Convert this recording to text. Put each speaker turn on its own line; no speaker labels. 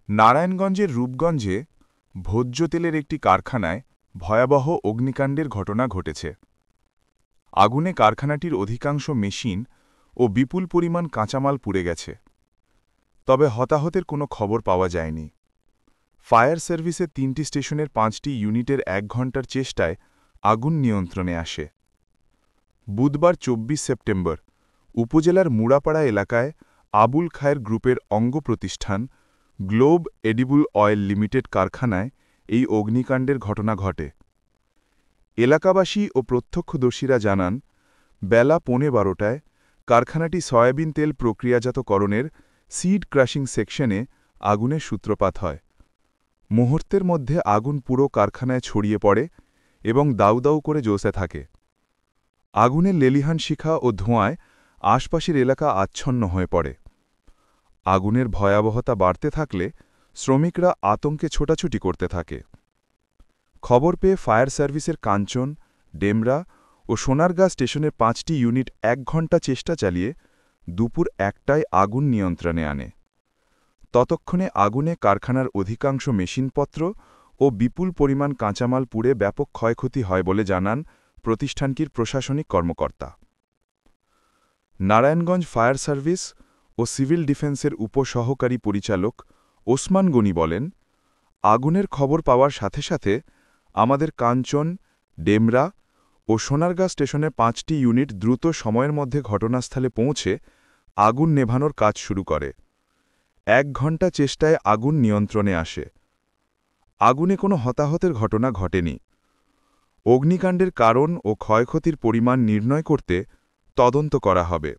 নারায়ণগঞ্জের রূপগঞ্জে ভোজ্য তেলের একটি কারখানায় ভয়াবহ অগ্নিকাণ্ডের ঘটনা ঘটেছে। আগুনে কারখানাটির অধিকাংশ মেশিন ও বিপুল পরিমাণ কাঁচামাল পুড়ে গেছে। তবে হতাহতের কোনো খবর পাওয়া যায়নি। ফায়ার সার্ভিসের ৩টি স্টেশনের ৫টি ইউনিটের ১ ঘণ্টার চেষ্টায় আগুন নিয়ন্ত্রণে আসে। বুধবার ২৪ সেপ্টেম্বর উপজেলার মুড়াপাড়া এলাকায় আবুল খায়ের গ্রুপের অঙ্গ প্রতিষ্ঠান গ্লোব এডিবল অয়েল লিমিটেড কারখানায় এই অগ্নিকাণ্ডের ঘটনা ঘটে। এলাকাবাসী ও প্রত্যক্ষদর্শীরা জানান, বেলা ১৫:১২টায় কারখানাটি সয়াবিন তেল প্রক্রিয়াজাতকরণের সিড ক্রাশিং সেকশনে আগুনের সূত্রপাত হয়। মুহূর্তের মধ্যে আগুন পুরো কারখানায় ছড়িয়ে পড়ে এবং দাউ দাউ করে জ্বলতে থাকে। আগুনের লেলিহান শিখা ও ধোঁয়ায় আশপাশের এলাকা আচ্ছন্ন হয়ে পড়ে। আগুনের ভয়াবহতা বাড়তে থাকলে শ্রমিকরা আতঙ্কে ছোটাছুটি করতে থাকে। খবর পেয়ে ফায়ার সার্ভিসের কাঞ্চন, ডেমরা ও সোনারগাঁ স্টেশনের ৫টি ইউনিট ১ ঘণ্টা চেষ্টা চালিয়ে দুপুর ১টায় আগুন নিয়ন্ত্রণে আনে। ততক্ষণে আগুনে কারখানার অধিকাংশ মেশিনপত্র ও বিপুল পরিমাণ কাঁচামাল পুড়ে ব্যাপক ক্ষয়ক্ষতি হয় বলে জানান প্রতিষ্ঠানটির প্রশাসনিক কর্মকর্তা। নারায়ণগঞ্জ ফায়ার সার্ভিস ও সিভিল ডিফেন্সের উপসহকারী পরিচালক ওসমান গনি বলেন, আগুনের খবর পাওয়ার সাথে সাথে আমাদের কাঞ্চন, ডেমরা ও সোনারগাঁ স্টেশনের ৫টি ইউনিট দ্রুত সময়ের মধ্যে ঘটনাস্থলে পৌঁছে আগুন নেভানোর কাজ শুরু করে। ১ ঘণ্টা চেষ্টায় আগুন নিয়ন্ত্রণে আসে। আগুনে কোনো হতাহতের ঘটনা ঘটেনি। অগ্নিকাণ্ডের কারণ ও ক্ষয়ক্ষতির পরিমাণ নির্ণয় করতে তদন্ত করা হবে।